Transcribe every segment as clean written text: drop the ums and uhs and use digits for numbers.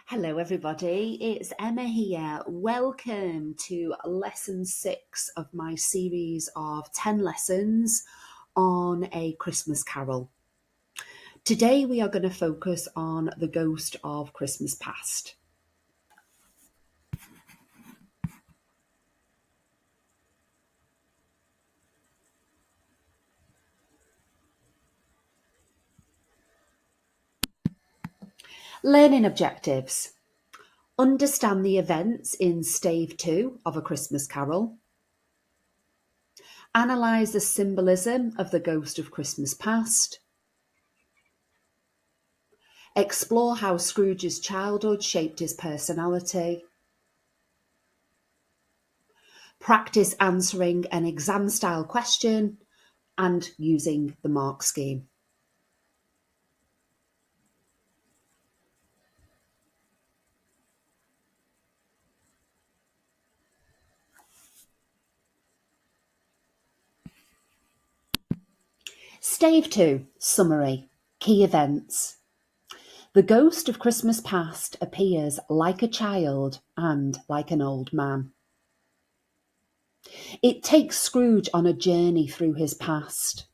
Hello, everybody. It's Emma here. Welcome to lesson 6 of my series of 10 lessons on A Christmas Carol. Today, we are going to focus on the ghost of Christmas past. Learning objectives. Understand the events in stave 2 of A Christmas Carol. Analyse the symbolism of the ghost of Christmas past. Explore how Scrooge's childhood shaped his personality. Practice answering an exam-style question and using the mark scheme. Stave 2, Summary, Key Events. The ghost of Christmas past appears like a child and like an old man. It takes Scrooge on a journey through his past.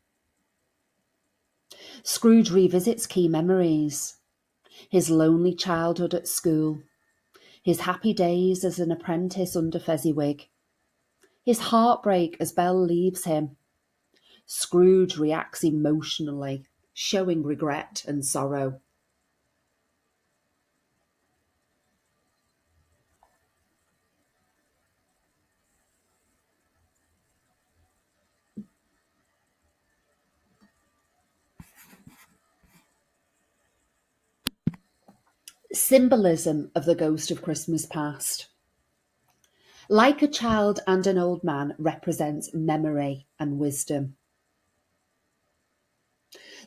Scrooge revisits key memories: his lonely childhood at school, his happy days as an apprentice under Fezziwig, his heartbreak as Belle leaves him. Scrooge reacts emotionally, showing regret and sorrow. Symbolism of the ghost of Christmas past. Like a child and an old man represents memory and wisdom.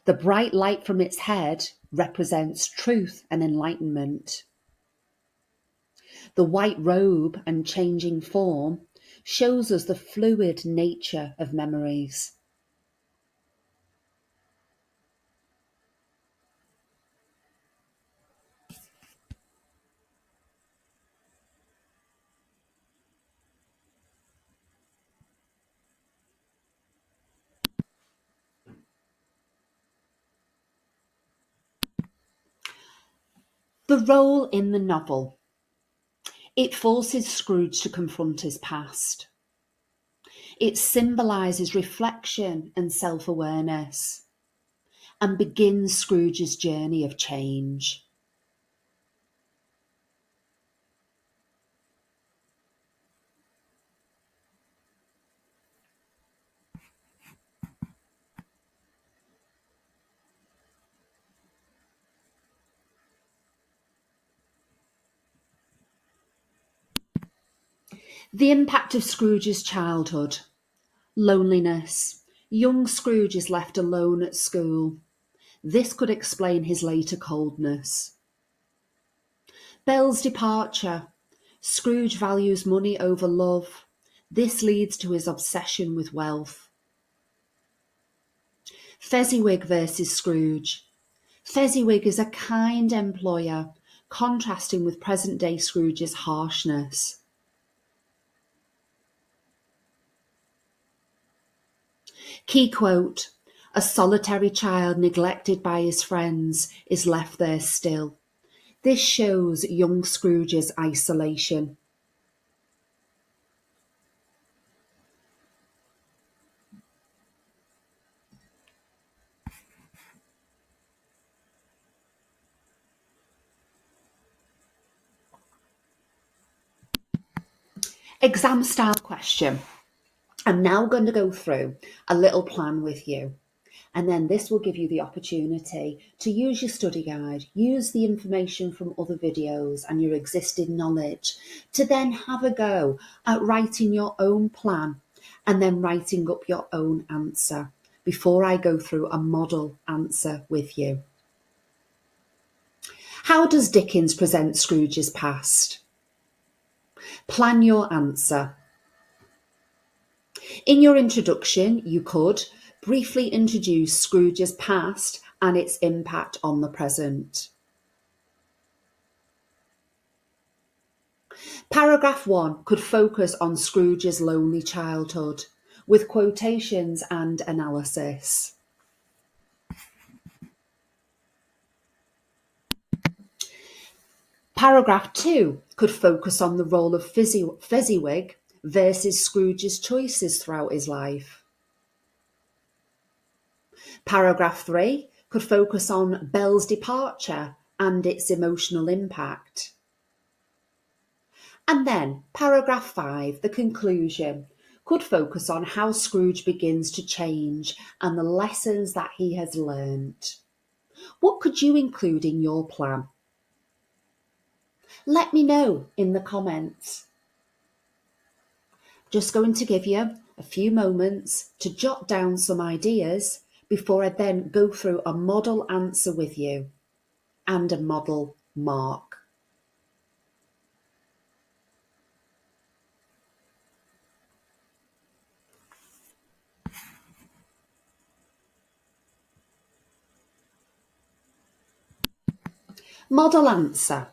The bright light from its head represents truth and enlightenment. The white robe and changing form shows us the fluid nature of memories. The role in the novel. It forces Scrooge to confront his past. It symbolises reflection and self-awareness and begins Scrooge's journey of change. The impact of Scrooge's childhood. Loneliness. Young Scrooge is left alone at school. This could explain his later coldness. Belle's departure. Scrooge values money over love. This leads to his obsession with wealth. Fezziwig versus Scrooge. Fezziwig is a kind employer, contrasting with present-day Scrooge's harshness. Key quote: "A solitary child neglected by his friends is left there still." This shows young Scrooge's isolation. Exam style question. I'm now going to go through a little plan with you, and then this will give you the opportunity to use your study guide, use the information from other videos and your existing knowledge to then have a go at writing your own plan and then writing up your own answer before I go through a model answer with you. How does Dickens present Scrooge's past? Plan your answer. In your introduction, you could briefly introduce Scrooge's past and its impact on the present. Paragraph 1 could focus on Scrooge's lonely childhood, with quotations and analysis. Paragraph 2 could focus on the role of Fezziwig versus Scrooge's choices throughout his life. Paragraph 3 could focus on Belle's departure and its emotional impact. And then paragraph 5, the conclusion, could focus on how Scrooge begins to change and the lessons that he has learned. What could you include in your plan? Let me know in the comments. Just going to give you a few moments to jot down some ideas before I then go through a model answer with you and a model mark. Model answer.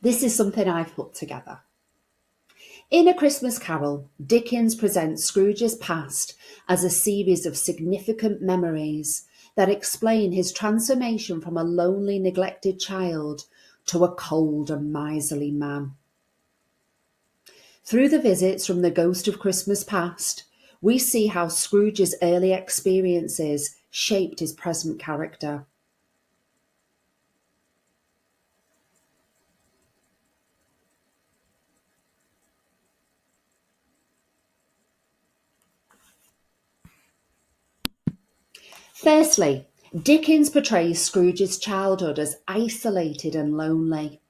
This is something I've put together. In A Christmas Carol, Dickens presents Scrooge's past as a series of significant memories that explain his transformation from a lonely, neglected child to a cold and miserly man. Through the visits from the ghost of Christmas past, we see how Scrooge's early experiences shaped his present character. Firstly, Dickens portrays Scrooge's childhood as isolated and lonely.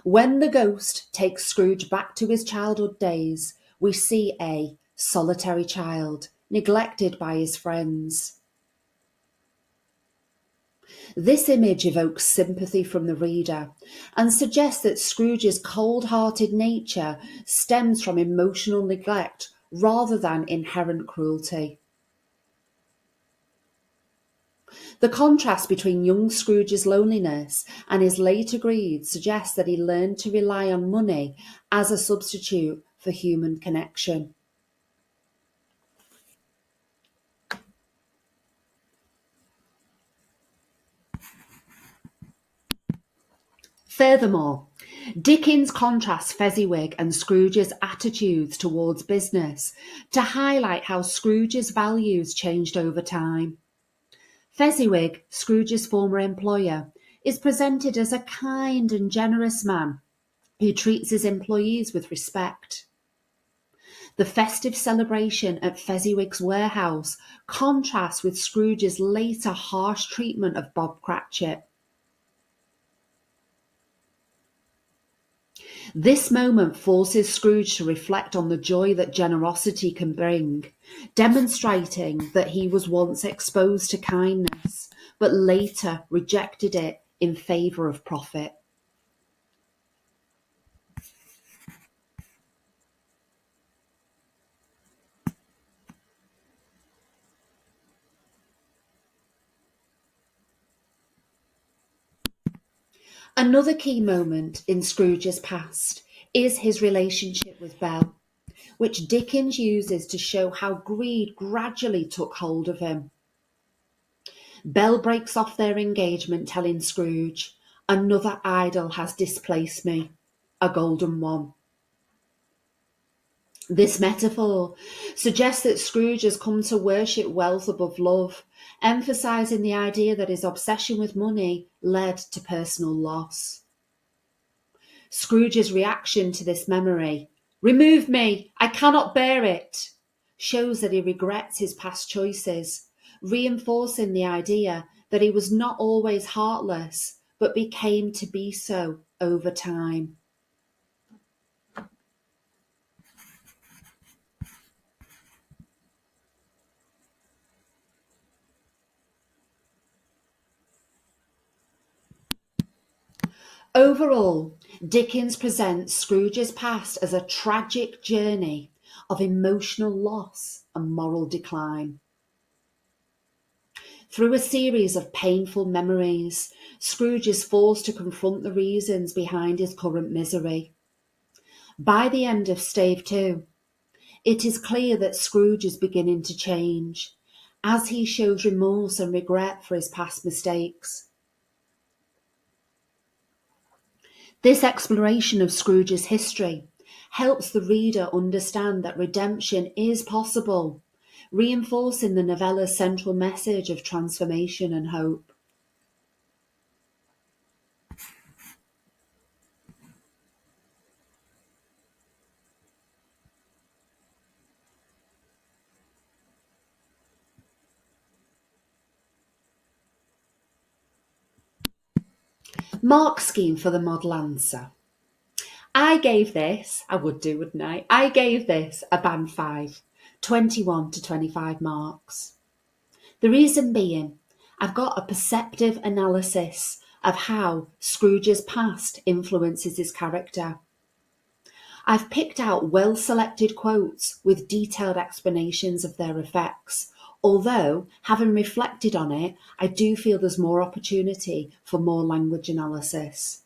When the ghost takes Scrooge back to his childhood days, we see a solitary child, neglected by his friends. This image evokes sympathy from the reader and suggests that Scrooge's cold-hearted nature stems from emotional neglect rather than inherent cruelty. The contrast between young Scrooge's loneliness and his later greed suggests that he learned to rely on money as a substitute for human connection. Furthermore, Dickens contrasts Fezziwig and Scrooge's attitudes towards business to highlight how Scrooge's values changed over time. Fezziwig, Scrooge's former employer, is presented as a kind and generous man who treats his employees with respect. The festive celebration at Fezziwig's warehouse contrasts with Scrooge's later harsh treatment of Bob Cratchit. This moment forces Scrooge to reflect on the joy that generosity can bring, demonstrating that he was once exposed to kindness, but later rejected it in favour of profit. Another key moment in Scrooge's past is his relationship with Belle, which Dickens uses to show how greed gradually took hold of him. Belle breaks off their engagement, telling Scrooge, "Another idol has displaced me, a golden one." This metaphor suggests that Scrooge has come to worship wealth above love, emphasising the idea that his obsession with money led to personal loss. Scrooge's reaction to this memory, "Remove me, I cannot bear it," shows that he regrets his past choices, reinforcing the idea that he was not always heartless, but became to be so over time. Overall, Dickens presents Scrooge's past as a tragic journey of emotional loss and moral decline. Through a series of painful memories, Scrooge is forced to confront the reasons behind his current misery. By the end of stave 2, it is clear that Scrooge is beginning to change, as he shows remorse and regret for his past mistakes. This exploration of Scrooge's history helps the reader understand that redemption is possible, reinforcing the novella's central message of transformation and hope. Mark scheme for the model answer. I would do, wouldn't I? I gave this a band 5, 21 to 25 marks. The reason being, I've got a perceptive analysis of how Scrooge's past influences his character. I've picked out well-selected quotes with detailed explanations of their effects, although, having reflected on it, I do feel there's more opportunity for more language analysis.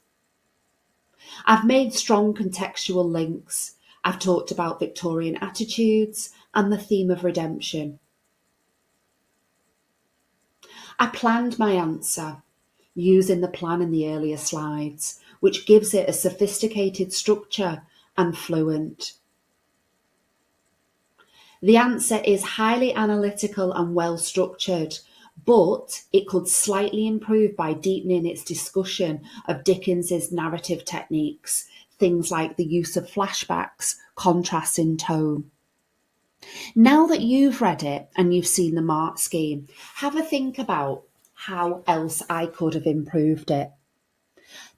I've made strong contextual links. I've talked about Victorian attitudes and the theme of redemption. I planned my answer using the plan in the earlier slides, which gives it a sophisticated structure and fluent. The answer is highly analytical and well structured, but it could slightly improve by deepening its discussion of Dickens's narrative techniques, things like the use of flashbacks, contrast in tone. Now that you've read it and you've seen the mark scheme, have a think about how else I could have improved it.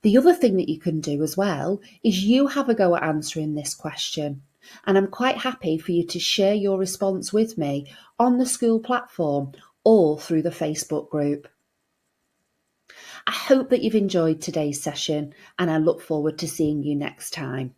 The other thing that you can do as well is you have a go at answering this question. And I'm quite happy for you to share your response with me on the Skool platform or through the Facebook group. I hope that you've enjoyed today's session and I look forward to seeing you next time.